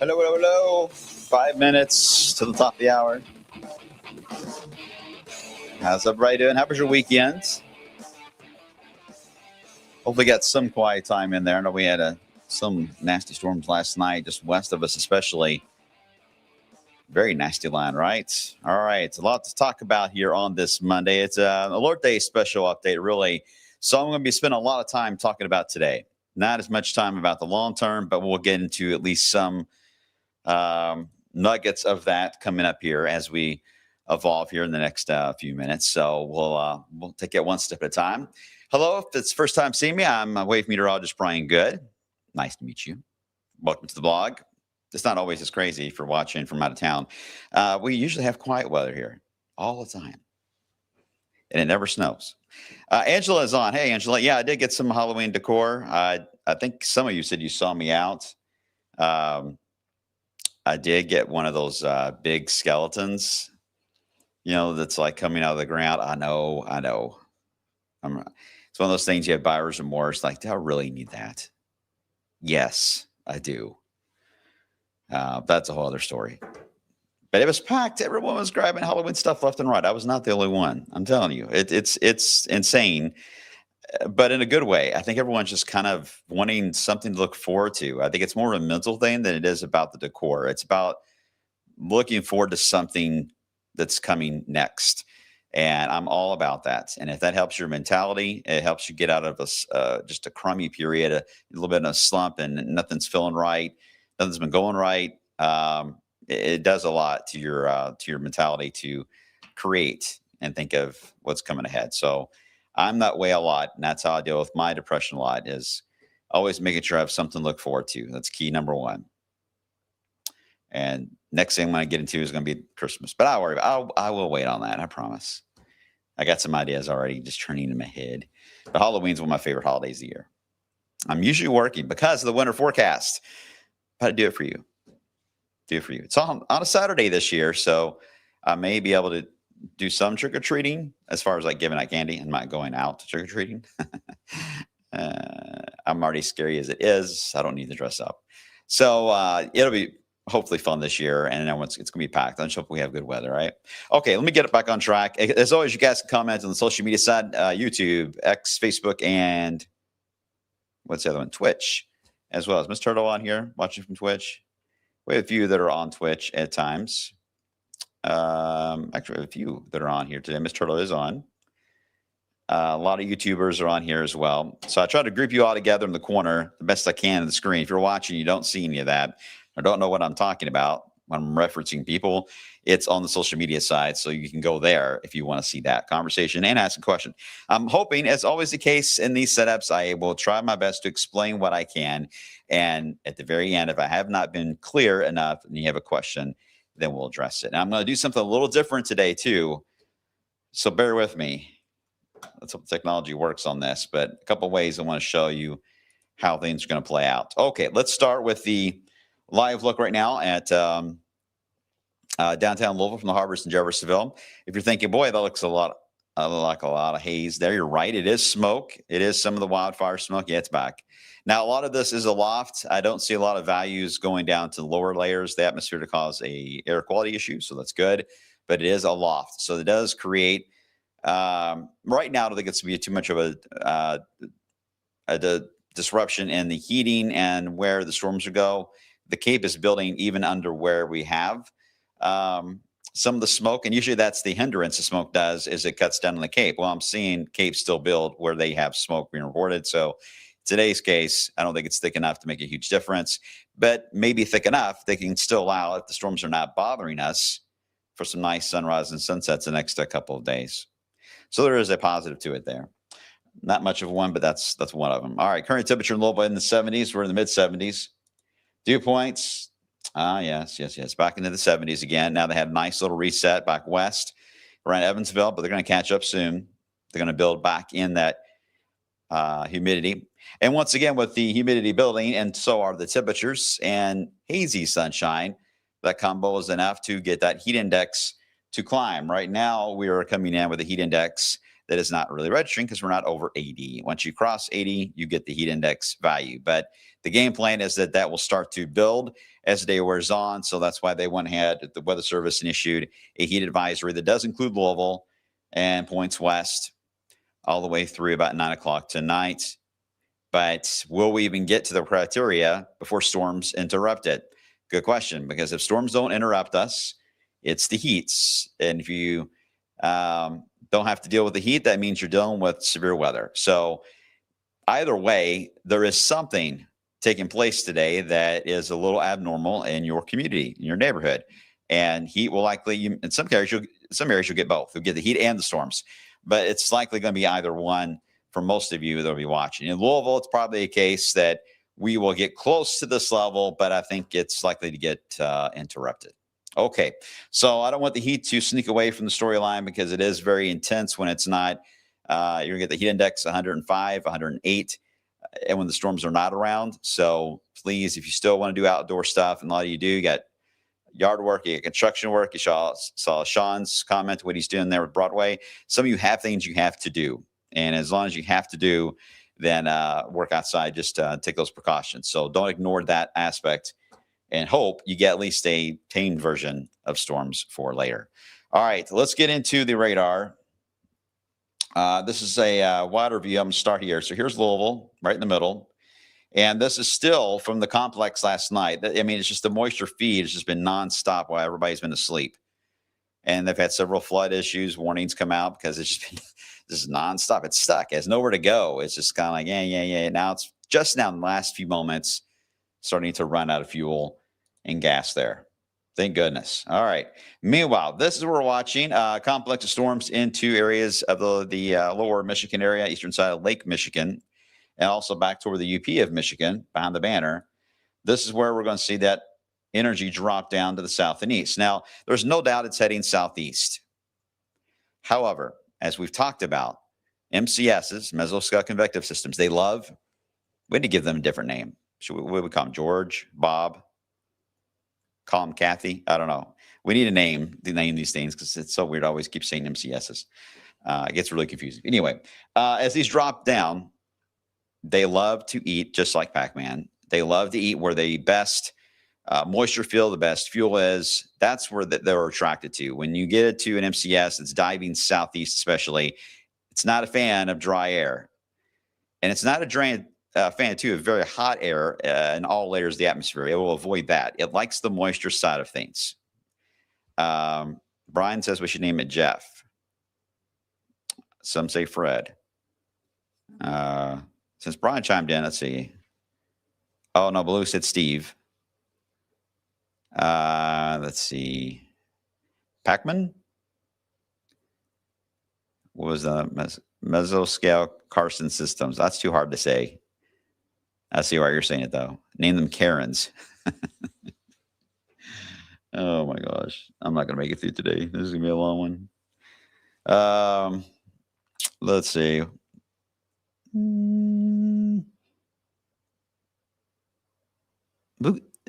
Hello, hello, hello. 5 minutes to the top of the hour. How's everybody doing? How was your weekend? Hopefully, got some quiet time in there. I know we had some nasty storms last night, just west of us, especially. Very nasty line, right? All right, a lot to talk about here on this Monday. It's a Alert Day special update, really. So I'm going to be spending a lot of time talking about today. Not as much time about the long term, but we'll get into at least some nuggets of that coming up here as we evolve here in the next few minutes. So we'll take it one step at a time. Hello, if it's first time seeing me, I'm wave meteorologist Brian Good. Nice to meet you. Welcome to the blog. It's not always as crazy for watching from out of town. We usually have quiet weather here all the time, and it never snows. Angela is on. Hey, Angela. Yeah, I did get some Halloween decor. I think some of you said you saw me out. I did get one of those big skeletons, that's like coming out of the ground. I know. It's one of those things you have buyer's remorse. Like, do I really need that? Yes, I do. That's a whole other story. But it was packed. Everyone was grabbing Halloween stuff left and right. I was not the only one. I'm telling you, it's insane, but in a good way. I think everyone's just kind of wanting something to look forward to. I think it's more of a mental thing than it is about the decor. It's about looking forward to something that's coming next. And I'm all about that. And if that helps your mentality, it helps you get out of just a crummy period, a little bit in a slump, and nothing's feeling right, nothing's been going right. It does a lot to your mentality to create and think of what's coming ahead. So I'm that way a lot, and that's how I deal with my depression a lot. Is always making sure I have something to look forward to. That's key number one. And next thing I'm going to get into is going to be Christmas, but I will wait on that. I promise. I got some ideas already just turning in my head. But Halloween's one of my favorite holidays of the year. I'm usually working because of the winter forecast, but I do it for you. It's on a Saturday this year, so I may be able to do some trick-or-treating as far as like giving out candy. I'm not going out to trick-or-treating. I'm already scary as it is. I don't need to dress up. So it'll be hopefully fun this year, and then it's going to be packed. I just hope we have good weather, right? Okay, let me get it back on track. As always, you guys can comment on the social media side, YouTube, X, Facebook, and what's the other one? Twitch, as well. Is Miss Turtle on here watching from Twitch? We have a few that are on Twitch at times. Actually, a few that are on here today. Miss Turtle is on. A lot of YouTubers are on here as well. So I try to group you all together in the corner the best I can on the screen. If you're watching, you don't see any of that, or don't know what I'm talking about when I'm referencing people, it's on the social media side. So you can go there if you want to see that conversation and ask a question. I'm hoping, as always the case in these setups, I will try my best to explain what I can. And at the very end, if I have not been clear enough and you have a question, then we'll address it. And I'm going to do something a little different today too. So bear with me. That's how technology works on this, but a couple of ways I want to show you how things are going to play out. Okay, let's start with the live look right now at downtown Louisville from the Harbors in Jeffersonville. If you're thinking, boy, that looks like a lot of haze there, you're right. It is smoke. It is some of the wildfire smoke. Yeah, it's back. Now, a lot of this is aloft. I don't see a lot of values going down to the lower layers of the atmosphere to cause a air quality issue, so that's good. But it is aloft, so it does create. Right now, I don't think it's going to be too much of a disruption in the heating and where the storms will go. The Cape is building even under where we have some of the smoke, and usually that's the hindrance the smoke does is it cuts down on the Cape. Well, I'm seeing Cape still build where they have smoke being reported. So today's case, I don't think it's thick enough to make a huge difference, but maybe thick enough they can still allow, if the storms are not bothering us, for some nice sunrise and sunsets the next couple of days. So there is a positive to it there. Not much of one, but that's one of them. All right, current temperature in Louisville in the 70s. We're in the mid 70s. Dew points, yes. Back into the 70s again. Now they had a nice little reset back west around Evansville, but they're going to catch up soon. They're going to build back in that humidity. And once again, with the humidity building, and so are the temperatures and hazy sunshine, that combo is enough to get that heat index to climb. Right now, we are coming in with a heat index that is not really registering because we're not over 80. Once you cross 80, you get the heat index value. But the game plan is that that will start to build as the day wears on. So that's why they went ahead, the Weather Service, and issued a heat advisory that does include Louisville and points west all the way through about 9 o'clock tonight. But will we even get to the criteria before storms interrupt it? Good question, because if storms don't interrupt us, it's the heats. And if you don't have to deal with the heat, that means you're dealing with severe weather. So either way, there is something taking place today that is a little abnormal in your community, in your neighborhood. And heat will likely, in some areas, you'll get both. You'll get the heat and the storms. But it's likely going to be either one for most of you that'll be watching. In Louisville, it's probably a case that we will get close to this level, but I think it's likely to get interrupted. Okay, so I don't want the heat to sneak away from the storyline because it is very intense when it's not. You're going to get the heat index 105, 108, and when the storms are not around. So please, if you still want to do outdoor stuff, and a lot of you do, you got yard work, you got construction work. You saw Sean's comment, what he's doing there with Broadway. Some of you have things you have to do. And as long as you have to do, then work outside, just take those precautions. So don't ignore that aspect and hope you get at least a tamed version of storms for later. All right, let's get into the radar. This is a wider view. I'm going to start here. So here's Louisville, right in the middle. And this is still from the complex last night. I mean, it's just the moisture feed has just been nonstop while everybody's been asleep. And they've had several flood issues, warnings come out because it's just been just nonstop. It's stuck. It has nowhere to go. It's just kind of like, yeah. Now it's just now in the last few moments starting to run out of fuel and gas there. Thank goodness. All right. Meanwhile, this is where we're watching complex of storms into areas of the lower Michigan area, eastern side of Lake Michigan, and also back toward the UP of Michigan behind the banner. This is where we're going to see that energy drop down to the south and east. Now, there's no doubt it's heading southeast. However, as we've talked about, MCSs, mesoscale convective systems, we had to give them a different name. What would we call them? George, Bob, call them Kathy? I don't know. We need a name to name these things because it's so weird. I always keep saying MCSs. It gets really confusing. Anyway, as these drop down, they love to eat just like Pac-Man. They love to eat where the best moisture fill, the best fuel is. That's where they're attracted to. When you get it to an MCS, it's diving southeast especially. It's not a fan of dry air. And it's not a fan, too, of very hot air in all layers of the atmosphere. It will avoid that. It likes the moisture side of things. Brian says we should name it Jeff. Some say Fred. Since Brian chimed in, let's see. Oh, no, Blue said Steve. Let's see. Pac-Man? What was the mesoscale Carson systems? That's too hard to say. I see why you're saying it, though. Name them Karens. Oh, my gosh. I'm not going to make it through today. This is going to be a long one. Let's see.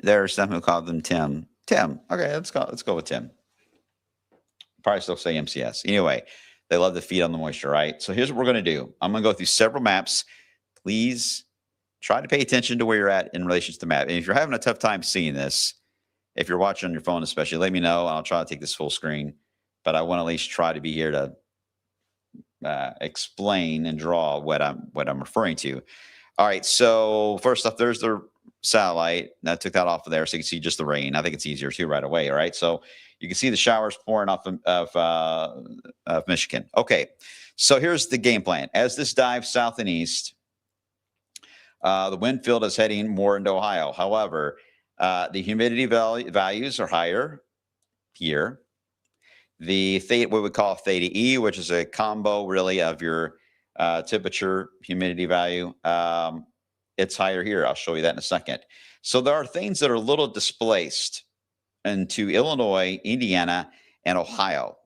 There's some who call them Tim. Tim. Okay, let's go with Tim. Probably still say MCS. Anyway, they love to feed on the moisture, right? So here's what we're going to do. I'm going to go through several maps. Please try to pay attention to where you're at in relation to the map. And if you're having a tough time seeing this, if you're watching on your phone especially, let me know. I'll try to take this full screen. But I want to at least try to be here to explain and draw what I'm referring to. All right, so first off, there's the satellite. I took that off of there so you can see just the rain. I think it's easier too right away. All right, so you can see the showers pouring off of Michigan. Okay, so here's the game plan. As this dives south and east, the wind field is heading more into Ohio. However, the humidity values are higher here. The theta, what we call theta E, which is a combo really of your temperature, humidity value, it's higher here. I'll show you that in a second. So there are things that are a little displaced into Illinois, Indiana, and Ohio.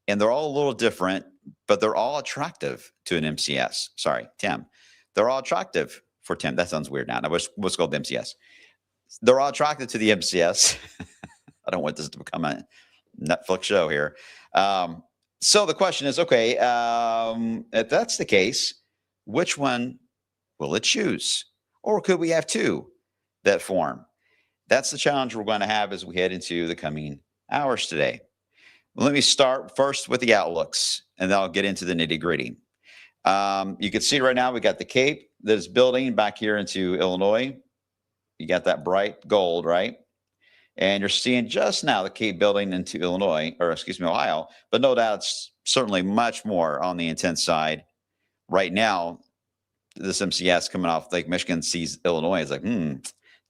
And they're all a little different, but they're all attractive to an MCS. Sorry, Tim. They're all attractive for Tim. That sounds weird now. Now what's called the MCS? They're all attracted to the MCS. I don't want this to become a Netflix show here. So the question is, okay, if that's the case, which one will it choose? Or could we have two that form? That's the challenge we're going to have as we head into the coming hours today. Well, let me start first with the outlooks, and then I'll get into the nitty gritty. You can see right now we got the Cape that is building back here into Illinois. You got that bright gold, right? And you're seeing just now the Cape building into Illinois, or excuse me, Ohio, but no doubt it's certainly much more on the intense side. Right now, this MCS coming off Lake Michigan sees Illinois. It's like,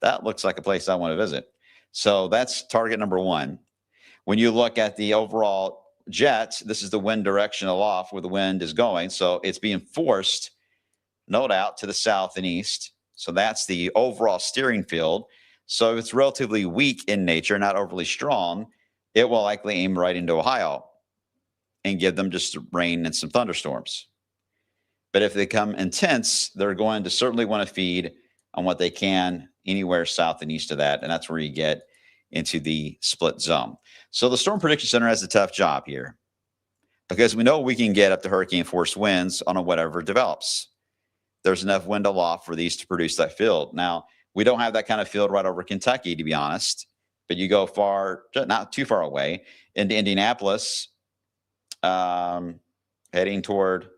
that looks like a place I want to visit. So that's target number one. When you look at the overall jet, this is the wind direction aloft where the wind is going. So it's being forced, no doubt, to the south and east. So that's the overall steering field. So if it's relatively weak in nature, not overly strong, it will likely aim right into Ohio and give them just rain and some thunderstorms. But if they come intense, they're going to certainly want to feed on what they can anywhere south and east of that. And that's where you get into the split zone. So the Storm Prediction Center has a tough job here because we know we can get up to hurricane force winds on whatever develops. There's enough wind aloft for these to produce that field. Now, we don't have that kind of field right over Kentucky, to be honest, but you go far, not too far away, into Indianapolis, heading toward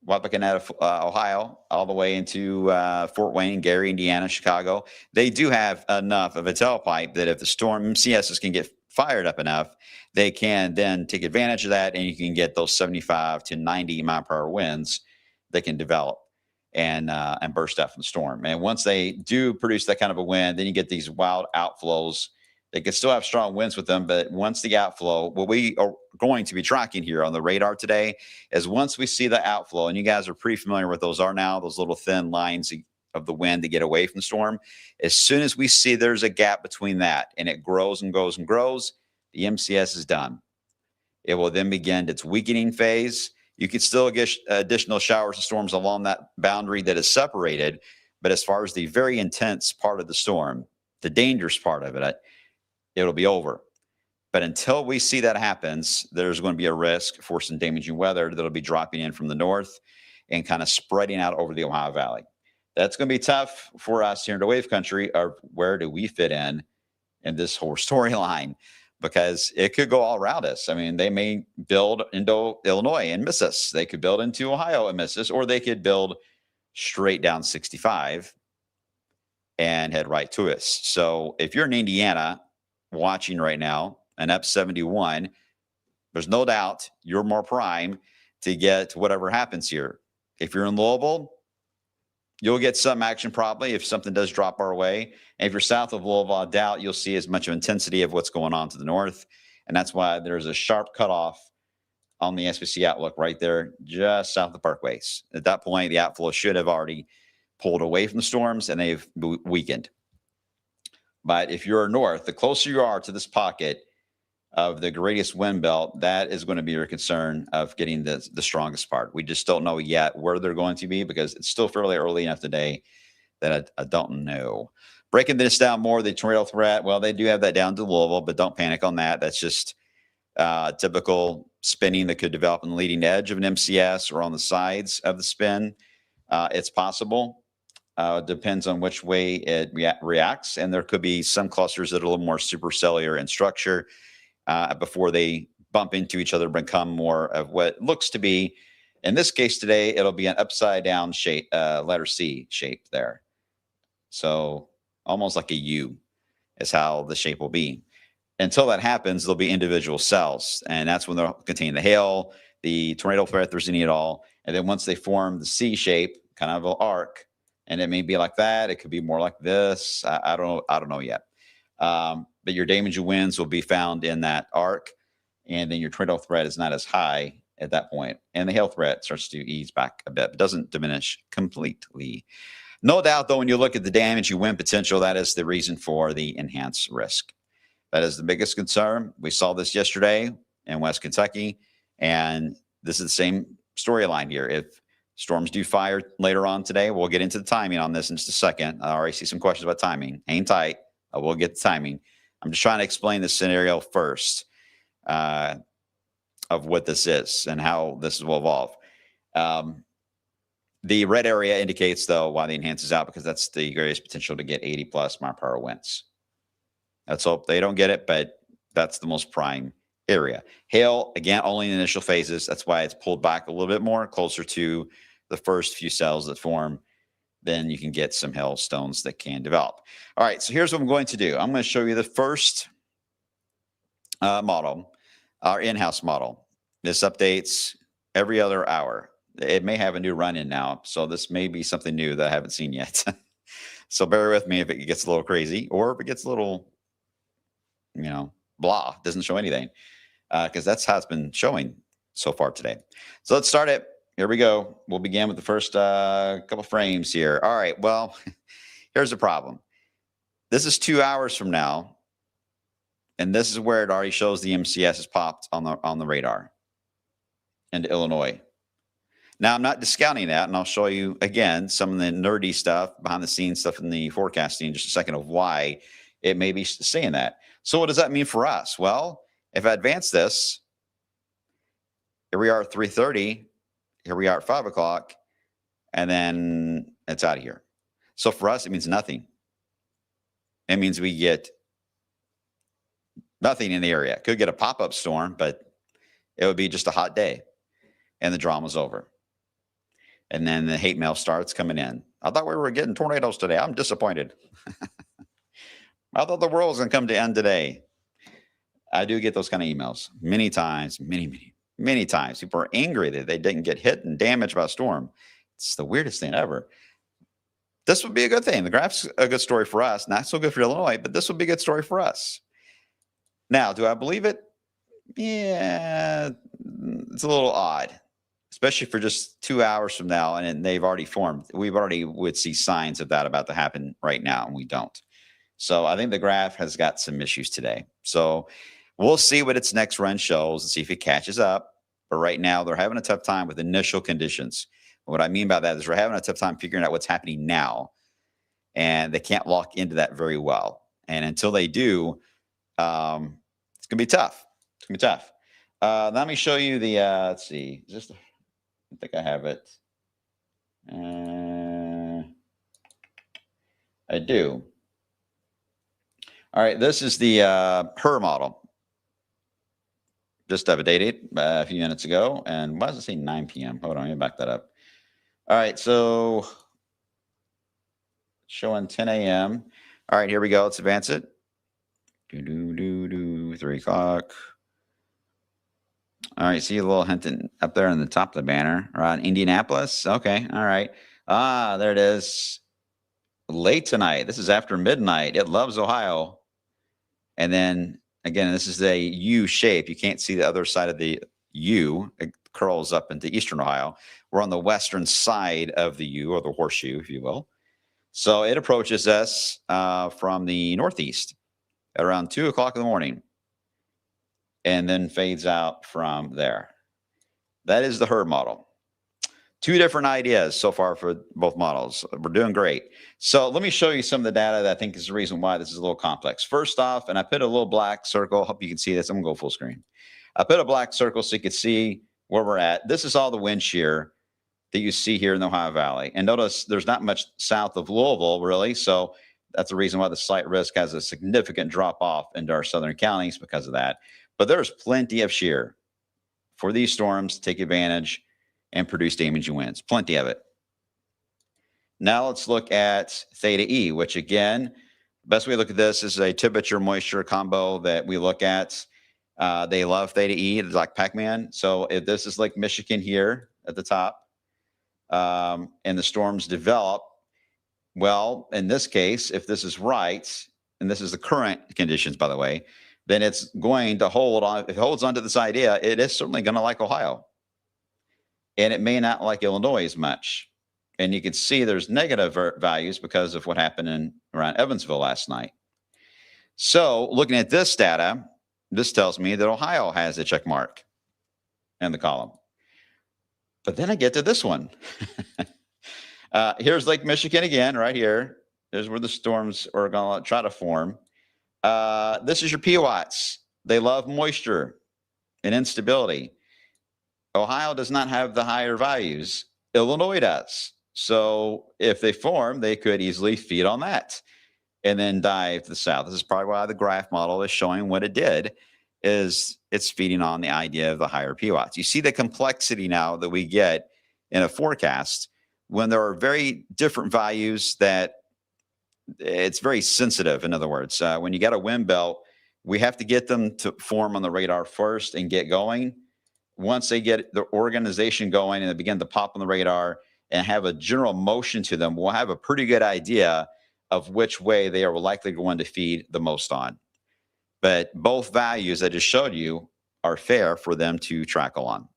Wapakoneta, Ohio, all the way into Fort Wayne, Gary, Indiana, Chicago. They do have enough of a tailpipe that if the storm MCSs can get fired up enough, they can then take advantage of that, and you can get those 75 to 90 mile per hour winds that can develop and burst out from the storm. And once they do produce that kind of a wind, then you get these wild outflows. They could still have strong winds with them, but once the outflow, what we are going to be tracking here on the radar today is once we see the outflow, and you guys are pretty familiar with those are now, those little thin lines of the wind to get away from the storm. As soon as we see there's a gap between that and it grows and grows and grows, the MCS is done. It will then begin its weakening phase. You could still get additional showers and storms along that boundary that is separated. But as far as the very intense part of the storm, the dangerous part of it, it'll be over. But until we see that happens, there's going to be a risk for some damaging weather that'll be dropping in from the north and kind of spreading out over the Ohio Valley. That's going to be tough for us here in the Wave Country. Or where do we fit in this whole storyline? Because it could go all around us. I mean, they may build into Illinois and miss us. They could build into Ohio and miss us, or they could build straight down 65 and head right to us. So if you're in Indiana watching right now, and up 71, there's no doubt you're more prime to get whatever happens here. If you're in Louisville, you'll get some action probably if something does drop our way. And if you're south of Louisville, I doubt you'll see as much of intensity of what's going on to the north. And that's why there's a sharp cutoff on the SPC outlook right there, just south of the parkways. At that point, the outflow should have already pulled away from the storms and they've weakened. But if you're north, the closer you are to this pocket of the greatest wind belt, that is going to be your concern of getting the strongest part. We just don't know yet where they're going to be because it's still fairly early enough today that I don't know. Breaking this down more, the tornado threat, well, they do have that down to Louisville, but don't panic on that. That's just typical spinning that could develop on the leading edge of an MCS or on the sides of the spin. It's possible. Depends on which way it reacts. And there could be some clusters that are a little more supercellular in structure before they bump into each other, become more of what looks to be, in this case today, it'll be an upside down shape, letter C shape there. So almost like a U is how the shape will be. Until that happens, there'll be individual cells, and that's when they'll contain the hail, the tornado threat, if there's any at all. And then once they form the C shape, kind of an arc, and it may be like that, it could be more like this. I don't know yet. But your damaging winds will be found in that arc, and then your tornado threat is not as high at that point, and the hail threat starts to ease back a bit, but doesn't diminish completely. No doubt, though, when you look at the damage wind potential, that is the reason for the enhanced risk. That is the biggest concern. We saw this yesterday in West Kentucky, and this is the same storyline here. If storms do fire later on today, we'll get into the timing on this in just a second. I already see some questions about timing. Hang tight. I will get the timing. I'm just trying to explain the scenario first. of what this is and how this will evolve. The red area indicates, though, why the enhance is out, because that's the greatest potential to get 80 plus mile per hour winds. Let's hope they don't get it, but that's the most prime area. Hail, again, only in the initial phases. That's why it's pulled back a little bit more, closer to the first few cells that form. Then you can get some hailstones that can develop. All right, so here's what I'm going to do. I'm going to show you the first model, our in-house model. This updates every other hour. It may have a new run-in now, so this may be something new that I haven't seen yet. So bear with me if it gets a little crazy, or if it gets a little, blah, doesn't show anything, because that's how it's been showing so far today. So let's start it. Here we go. We'll begin with the first couple frames here. All right, well, here's the problem. This is 2 hours from now, and this is where it already shows the MCS has popped on the radar into Illinois. Now, I'm not discounting that, and I'll show you, again, some of the nerdy stuff, behind-the-scenes stuff in the forecasting in just a second of why it may be saying that. So what does that mean for us? Well, if I advance this, here we are at 3:30, here we are at 5 o'clock, and then it's out of here. So for us, it means nothing. It means we get nothing in the area. Could get a pop-up storm, but it would be just a hot day, and the drama's over. And then the hate mail starts coming in. I thought we were getting tornadoes today. I'm disappointed. I thought the world was going to come to end today. I do get those kind of emails many times, many times. People are angry that they didn't get hit and damaged by a storm. It's the weirdest thing ever. This would be a good thing. The graph's a good story for us. Not so good for Illinois, but this would be a good story for us. Now, do I believe it? Yeah, it's a little odd, especially for just 2 hours from now, and they've already formed. We've already would see signs of that about to happen right now, and we don't. So I think the graph has got some issues today. So we'll see what its next run shows and see if it catches up. But right now, they're having a tough time with initial conditions. What I mean by that is we're having a tough time figuring out what's happening now, and they can't lock into that very well. And until they do, it's going to be tough. It's going to be tough. Let me show you the, let's see, I think I have it. I do. All right, this is the HER model. Just updated a few minutes ago. And why does it say 9 p.m.? Hold on, let me back that up. All right, so showing 10 a.m. All right, here we go. Let's advance it. 3 o'clock. All right, see a little hint up there on the top of the banner around Indianapolis. Okay, all right. There it is. Late tonight. This is after midnight. It loves Ohio. And then, again, this is a U shape. You can't see the other side of the U. It curls up into eastern Ohio. We're on the western side of the U, or the horseshoe, if you will. So it approaches us from the northeast at around 2 o'clock in the morning, and then fades out from there. That is the HER model. 2 different ideas so far for both models. We're doing great. So let me show you some of the data that I think is the reason why this is a little complex. First off, and I put a little black circle. Hope you can see this. I'm going to go full screen. I put a black circle so you can see where we're at. This is all the wind shear that you see here in the Ohio Valley. And notice there's not much south of Louisville, really. So that's the reason why the slight risk has a significant drop off into our southern counties because of that. But there's plenty of shear for these storms to take advantage and produce damaging winds. Plenty of it. Now let's look at theta E, which again, the best way to look at this is a temperature moisture combo that we look at. They love theta E. It's like Pac-Man. So if this is Lake Michigan here at the top, and the storms develop, well, in this case, if this is right, and this is the current conditions, by the way, then it's going to hold on. If it holds on to this idea, it is certainly going to like Ohio. And it may not like Illinois as much. And you can see there's negative values because of what happened around Evansville last night. So looking at this data, this tells me that Ohio has a check mark in the column. But then I get to this one. Here's Lake Michigan again, right here. There's where the storms are going to try to form. This is your PWATS. They love moisture and instability. Ohio does not have the higher values. Illinois does. So if they form, they could easily feed on that and then dive to the south. This is probably why the graph model is showing what it did, is it's feeding on the idea of the higher PWATs. You see the complexity now that we get in a forecast when there are very different values that it's very sensitive. In other words, when you got a wind belt, we have to get them to form on the radar first and get going. Once they get the organization going and they begin to pop on the radar and have a general motion to them, we'll have a pretty good idea of which way they are likely going to feed the most on. But both values I just showed you are fair for them to trackle on.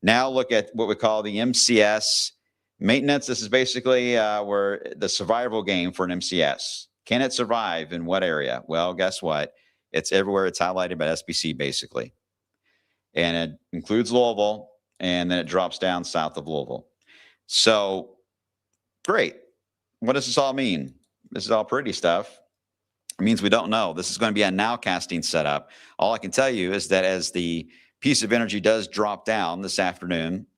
Now look at what we call the MCS maintenance. This is basically where the survival game for an MCS. Can it survive in what area? Well, guess what? It's everywhere. It's highlighted by SBC basically. And it includes Louisville, and then it drops down south of Louisville. So great. What does this all mean? This is all pretty stuff. It means we don't know. This is going to be a nowcasting setup. All I can tell you is that as the piece of energy does drop down this afternoon,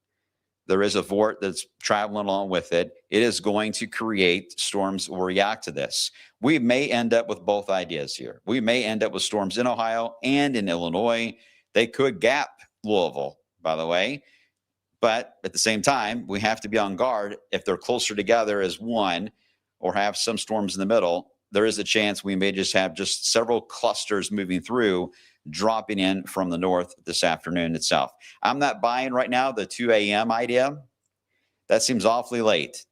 there is a vort that's traveling along with it. It is going to create storms will react to this. We may end up with both ideas here. We may end up with storms in Ohio and in Illinois. They could gap Louisville, by the way. But at the same time, we have to be on guard. If they're closer together as one or have some storms in the middle, there is a chance we may just have just several clusters moving through, dropping in from the north this afternoon itself. I'm not buying right now the 2 a.m. idea. That seems awfully late,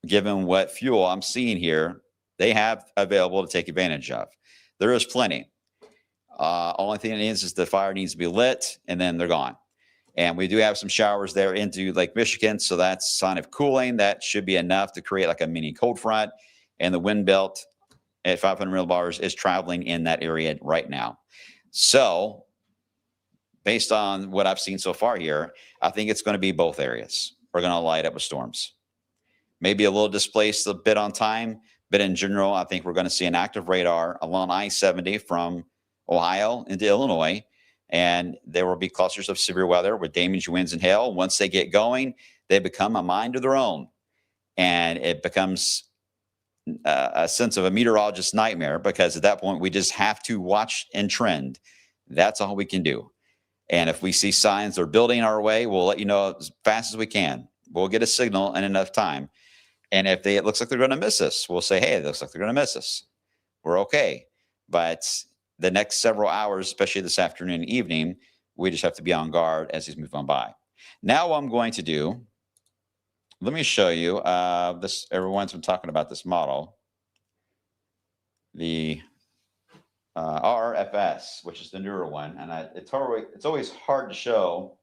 given what fuel I'm seeing here they have available to take advantage of. There is plenty. Only thing it needs is the fire needs to be lit, and then they're gone. And we do have some showers there into Lake Michigan, so that's a sign of cooling. That should be enough to create like a mini cold front. And the wind belt at 500 millibars is traveling in that area right now. So based on what I've seen so far here, I think it's going to be both areas. We're going to light up with storms. Maybe a little displaced a bit on time, but in general, I think we're going to see an active radar along I-70 from Ohio into Illinois, and there will be clusters of severe weather with damaging winds and hail. Once they get going, they become a mind of their own, and it becomes a sense of a meteorologist's nightmare, because at that point we just have to watch and trend. That's all we can do. And if we see signs they're building our way, we'll let you know as fast as we can. We'll get a signal in enough time. And if it looks like they're going to miss us, we'll say, hey, it looks like they're going to miss us. We're okay. But the next several hours, especially this afternoon and evening, we just have to be on guard as these move on by. Now what I'm going to do, let me show you this. Everyone's been talking about this model, the RFS, which is the newer one. And it's always hard to show.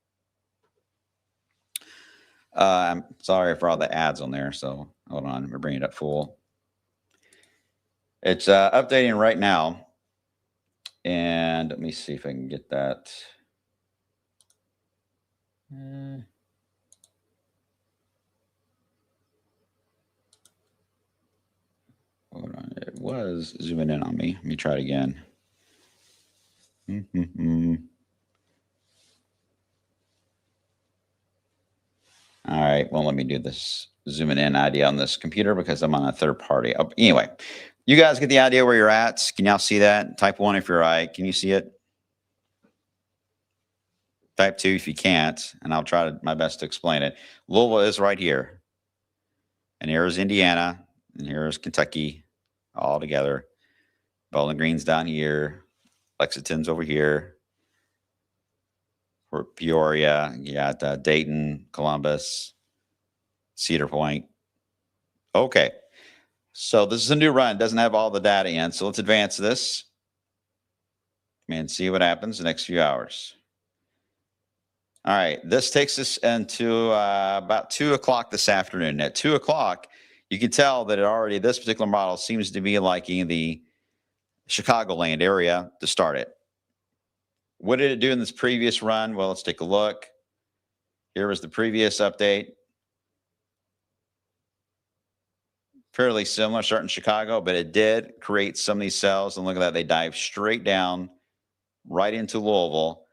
I'm sorry for all the ads on there. So hold on, let me bring it up full. It's updating right now. And let me see if I can get that. Hold on, it was zooming in on me. Let me try it again. All right, well, let me do this zooming in idea on this computer because I'm on a third party. Oh, anyway, you guys get the idea where you're at. Can y'all see that? Type 1 if you're right. Can you see it? Type 2 if you can't, and I'll try my best to explain it. Louisville is right here. And here's Indiana, and here's Kentucky all together. Bowling Green's down here. Lexington's over here. For Peoria, you got Dayton, Columbus, Cedar Point. Okay, so this is a new run. It doesn't have all the data in, so let's advance this and see what happens the next few hours. All right, this takes us into about 2 o'clock this afternoon. At 2 o'clock, you can tell that this particular model seems to be liking the Chicagoland area to start it. What did it do in this previous run? Well, let's take a look. Here was the previous update. Fairly similar, starting in Chicago, but it did create some of these cells. And look at that, they dive straight down right into Louisville.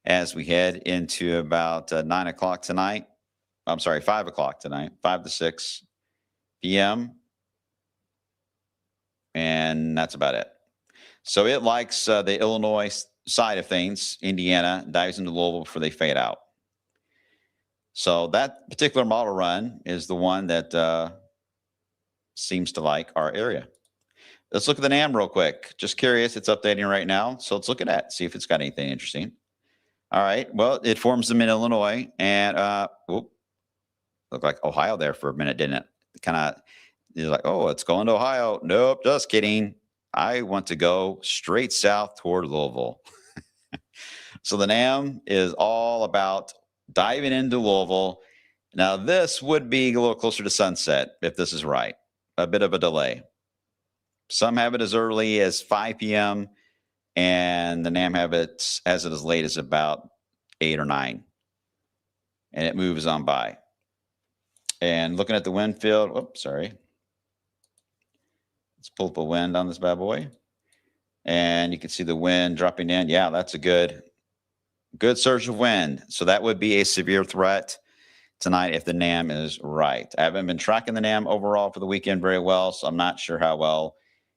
as we head into about 9 o'clock tonight. I'm sorry, 5 o'clock tonight, 5 to 6 p.m. And that's about it. So it likes the Illinois side of things. Indiana dives into Louisville before they fade out. So that particular model run is the one that seems to like our area. Let's look at the NAM real quick. Just curious, it's updating right now. So let's look at that, see if it's got anything interesting. All right, well, it forms them in Illinois. And looked like Ohio there for a minute, didn't it? Kind of, you're like, oh, it's going to Ohio. Nope, just kidding. I want to go straight south toward Louisville. So the NAM is all about diving into Louisville. Now, this would be a little closer to sunset if this is right. A bit of a delay. Some have it as early as 5 p.m., and the NAM have it as late as about 8 or 9. And it moves on by. And looking at the wind field, oops, sorry. Let's pull up a wind on this bad boy. And you can see the wind dropping in. Yeah, that's a good surge of wind. So that would be a severe threat tonight if the NAM is right. I haven't been tracking the NAM overall for the weekend very well, so I'm not sure how well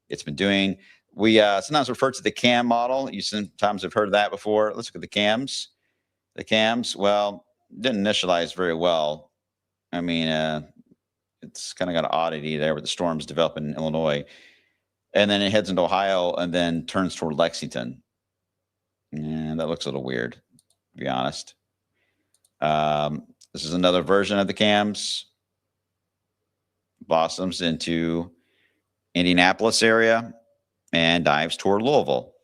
it's been doing. We sometimes refer to the CAM model. You sometimes have heard of that before. Let's look at the CAMs. The CAMs, well, didn't initialize very well. I mean, it's kind of got an oddity there with the storms developing in Illinois. And then it heads into Ohio and then turns toward Lexington. And that looks a little weird, to be honest. This is another version of the CAMs. Blossoms into Indianapolis area and dives toward Louisville.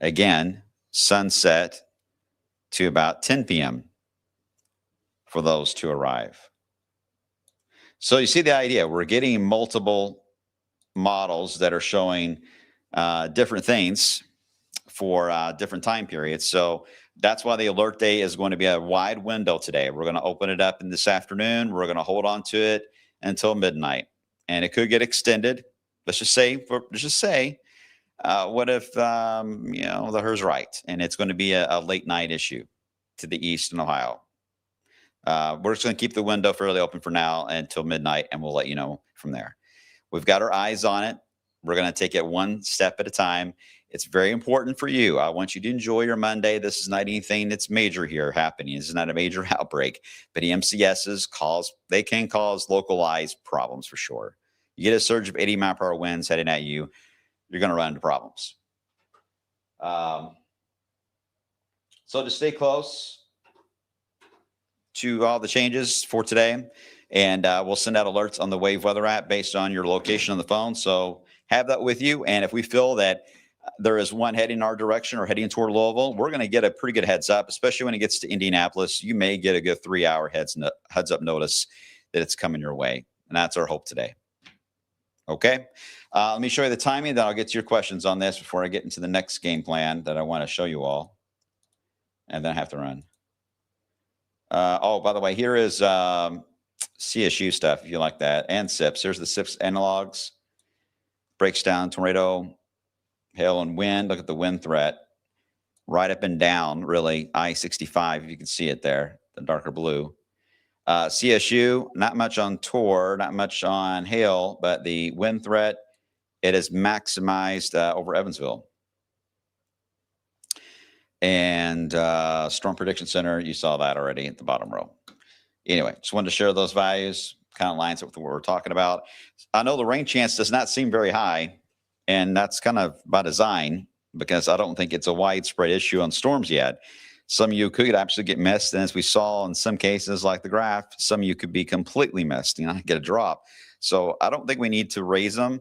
Again, sunset to about 10 p.m. for those to arrive. So you see the idea. We're getting multiple models that are showing different things for different time periods. So that's why the alert day is going to be a wide window today. We're going to open it up in this afternoon. We're going to hold on to it until midnight, and it could get extended. Let's just say, what if the HER's right, and it's going to be a late night issue to the east in Ohio. We're just going to keep the window fairly open for now until midnight, and we'll let you know from there. We've got our eyes on it. We're going to take it one step at a time. It's very important for you. I want you to enjoy your Monday. This is not anything that's major here happening. This is not a major outbreak, but EMCSs they can cause localized problems for sure. You get a surge of 80-mile-per-hour winds heading at you, you're going to run into problems. So to stay close to all the changes for today, and we'll send out alerts on the Wave Weather app based on your location on the phone. So have that with you. And if we feel that there is one heading in our direction or heading toward Louisville, we're going to get a pretty good heads up, especially when it gets to Indianapolis. You may get a good 3-hour heads up notice that it's coming your way. And that's our hope today. Okay. Let me show you the timing, then I'll get to your questions on this before I get into the next game plan that I want to show you all. And then I have to run. By the way, here is CSU stuff, if you like that, and SIPs. Here's the SIPs analogs. Breaks down tornado, hail, and wind. Look at the wind threat. Right up and down, really, I-65, if you can see it there, the darker blue. CSU, not much on Tor, not much on hail, but the wind threat, it is maximized over Evansville. And Storm Prediction Center, you saw that already at the bottom row. Anyway, just wanted to share those values, kind of lines up with what we're talking about. I know the rain chance does not seem very high, and that's kind of by design because I don't think it's a widespread issue on storms yet. Some of you could actually get missed, and as we saw in some cases like the graph, some of you could be completely missed, get a drop. So I don't think we need to raise them.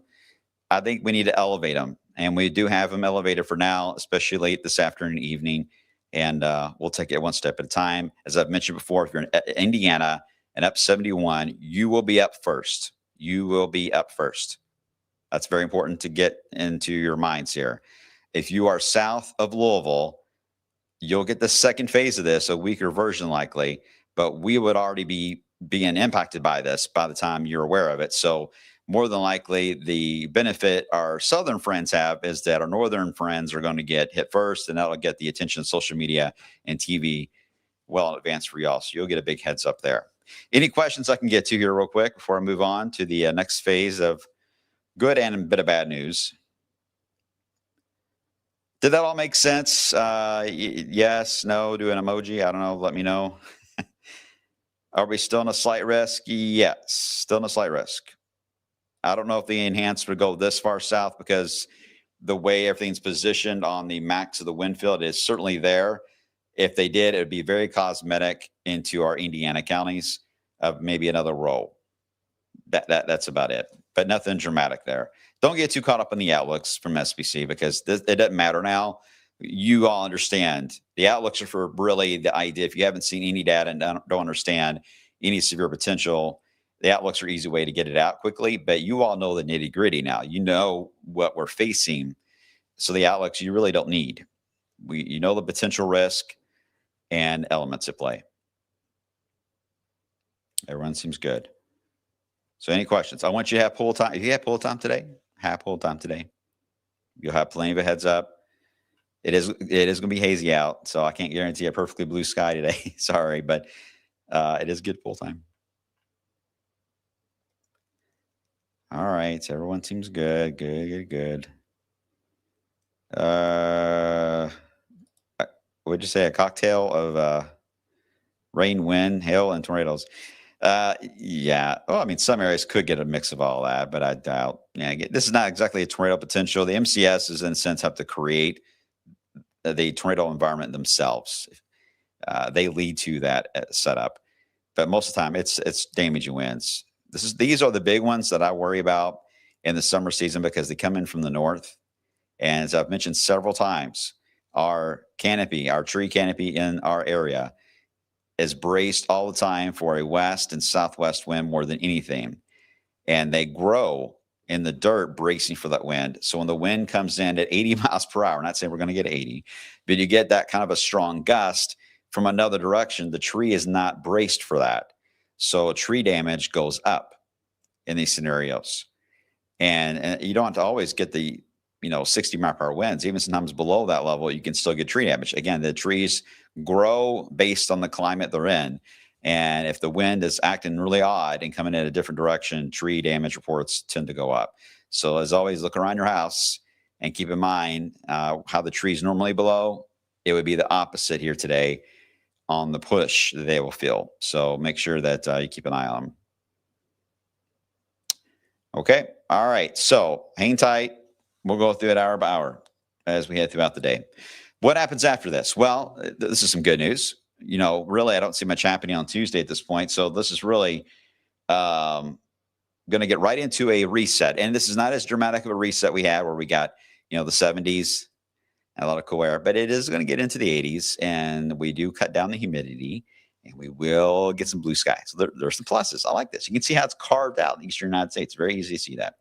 I think we need to elevate them, and we do have them elevated for now, especially late this afternoon and evening, and we'll take it one step at a time. As I've mentioned before, if you're in Indiana and up 71, you will be up first. You will be up first. That's very important to get into your minds here. If you are south of Louisville, you'll get the second phase of this, a weaker version likely, but we would already be being impacted by this by the time you're aware of it. So more than likely the benefit our southern friends have is that our northern friends are going to get hit first, and that'll get the attention of social media and TV well in advance for y'all. So you'll get a big heads up there. Any questions I can get to here real quick before I move on to the next phase of good and a bit of bad news? Did that all make sense? Yes, no, do an emoji. I don't know. Let me know. Are we still in a slight risk? Yes, still in a slight risk. I don't know if the enhanced would go this far south because the way everything's positioned on the max of the wind field is certainly there. If they did, it would be very cosmetic into our Indiana counties of maybe another roll. That's about it, but nothing dramatic there. Don't get too caught up in the outlooks from SBC because it doesn't matter now. You all understand the outlooks are for really the idea. If you haven't seen any data and don't understand any severe potential, the outlooks are an easy way to get it out quickly. But you all know the nitty gritty now. You know what we're facing. So the outlooks you really don't need. You know the potential risk and elements at play. Everyone seems good. So any questions? I want you to have pool time. If you have pool time today, have pool time today. You'll have plenty of a heads up. It is going to be hazy out, so I can't guarantee a perfectly blue sky today. Sorry, but it is good pool time. All right, everyone seems good. Good. What'd you say? A cocktail of rain, wind, hail, and tornadoes. Yeah. Oh, I mean, some areas could get a mix of all that, but I doubt. Yeah, this is not exactly a tornado potential. The MCS is in a sense have to create the tornado environment themselves. They lead to that setup, but most of the time it's damaging winds. These are the big ones that I worry about in the summer season because they come in from the north. And as I've mentioned several times, our tree canopy in our area is braced all the time for a west and southwest wind more than anything. And they grow in the dirt bracing for that wind. So when the wind comes in at 80 miles per hour, not saying we're going to get 80, but you get that kind of a strong gust from another direction, the tree is not braced for that. So tree damage goes up in these scenarios. And you don't have to always get the 60 mile per hour winds. Even sometimes below that level, you can still get tree damage. Again, the trees grow based on the climate they're in. And if the wind is acting really odd and coming in a different direction, tree damage reports tend to go up. So as always, look around your house and keep in mind how the trees normally blow. It would be the opposite here today on the push that they will feel. So make sure that you keep an eye on them. Okay. All right. So hang tight. We'll go through it hour by hour as we head throughout the day. What happens after this? Well, this is some good news. Really, I don't see much happening on Tuesday at this point. So this is really going to get right into a reset. And this is not as dramatic of a reset we had where we got, the 70s and a lot of cool air, but it is going to get into the 80s. And we do cut down the humidity and we will get some blue skies. So there's some pluses. I like this. You can see how it's carved out in the eastern United States. Very easy to see that.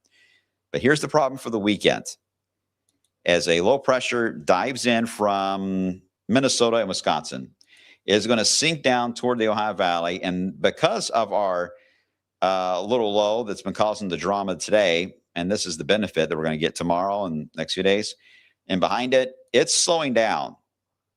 But here's the problem for the weekend. As a low pressure dives in from Minnesota and Wisconsin, is going to sink down toward the Ohio Valley. And because of our little low that's been causing the drama today, and this is the benefit that we're going to get tomorrow and next few days, and behind it, it's slowing down.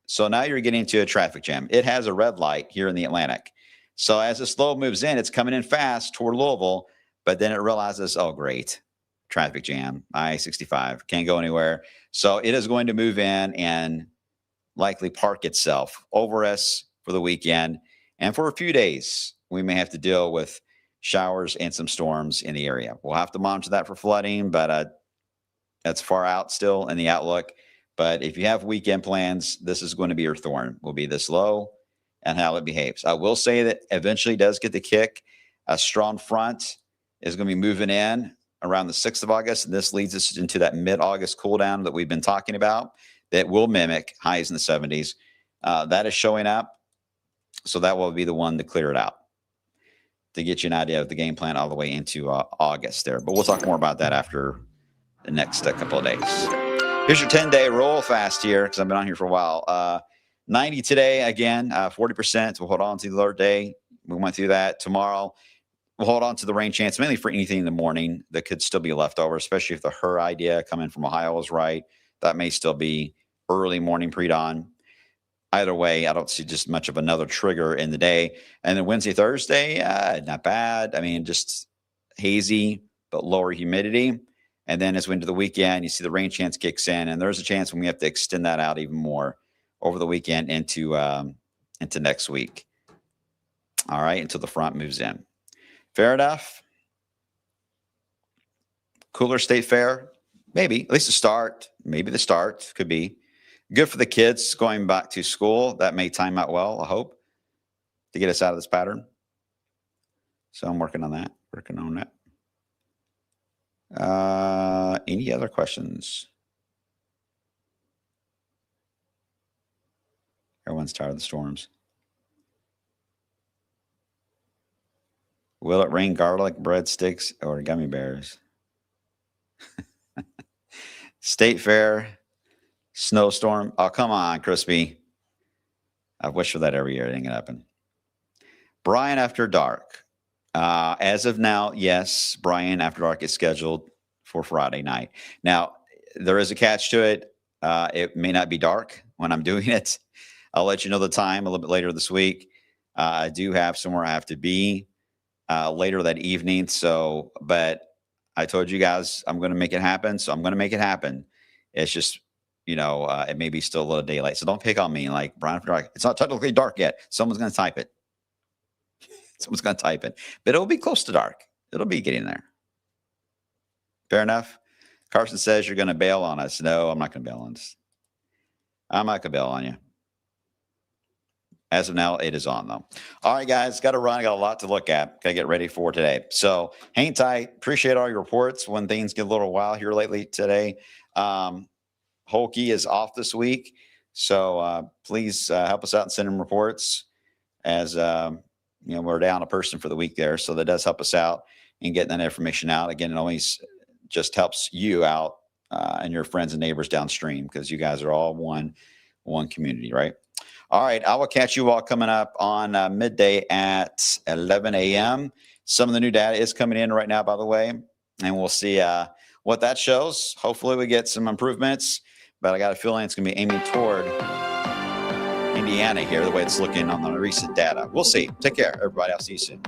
So now you're getting into a traffic jam. It has a red light here in the Atlantic. So as this low moves in, it's coming in fast toward Louisville, but then it realizes, oh, great. Traffic jam, I-65, can't go anywhere. So it is going to move in and likely park itself over us for the weekend. And for a few days, we may have to deal with showers and some storms in the area. We'll have to monitor that for flooding, but that's far out still in the outlook. But if you have weekend plans, this is going to be your thorn. Will be this low and how it behaves. I will say that eventually does get the kick. A strong front is going to be moving in around the 6th of August. And this leads us into that mid-August cool down that we've been talking about that will mimic highs in the 70s. That is showing up. So that will be the one to clear it out to get you an idea of the game plan all the way into August there. But we'll talk more about that after the next couple of days. Here's your 10-day roll fast here because I've been on here for a while. 90 today, again, 40%. We'll hold on to the alert day. We went through that tomorrow. we'll hold on to the rain chance, mainly for anything in the morning that could still be left over, especially if the her idea coming from Ohio is right. That may still be early morning pre-dawn. Either way, I don't see just much of another trigger in the day. And then Wednesday, Thursday, not bad. I mean, just hazy, but lower humidity. And then as we into the weekend, you see the rain chance kicks in, and there's a chance when we have to extend that out even more over the weekend into next week. All right, until the front moves in. Fair enough. Cooler state fair, maybe, at least the start. Maybe the start could be good for the kids going back to school. That may time out well, I hope, to get us out of this pattern. So I'm working on that. Any other questions? Everyone's tired of the storms. Will it rain garlic, breadsticks, or gummy bears? State fair, snowstorm. Oh, come on, Crispy. I wish for that every year. It ain't gonna happen. Brian After Dark. As of now, yes, Brian After Dark is scheduled for Friday night. Now, there is a catch to it. It may not be dark when I'm doing it. I'll let you know the time a little bit later this week. I do have somewhere I have to be later that evening. So, but I told you guys I'm going to make it happen. So I'm going to make it happen. It's just, it may be still a little daylight. So don't pick on me like Brian After Dark. It's not technically dark yet. Someone's going to type it. Someone's going to type it, but it'll be close to dark. It'll be getting there. Fair enough. Carson says you're going to bail on us. No, I'm not going to bail on us. I'm not going to bail on you. As of now, it is on, though. All right, guys, got to run. I got a lot to look at. Got to get ready for today. So hang tight. Appreciate all your reports when things get a little wild here lately today. Holkey is off this week. So please help us out and send him reports as we're down a person for the week there. So that does help us out in getting that information out. Again, it always just helps you out and your friends and neighbors downstream because you guys are all one community, right? All right, I will catch you all coming up on midday at 11 a.m. Some of the new data is coming in right now, by the way, and we'll see what that shows. Hopefully we get some improvements, but I got a feeling it's going to be aiming toward Indiana here, the way it's looking on the recent data. We'll see. Take care, everybody. I'll see you soon.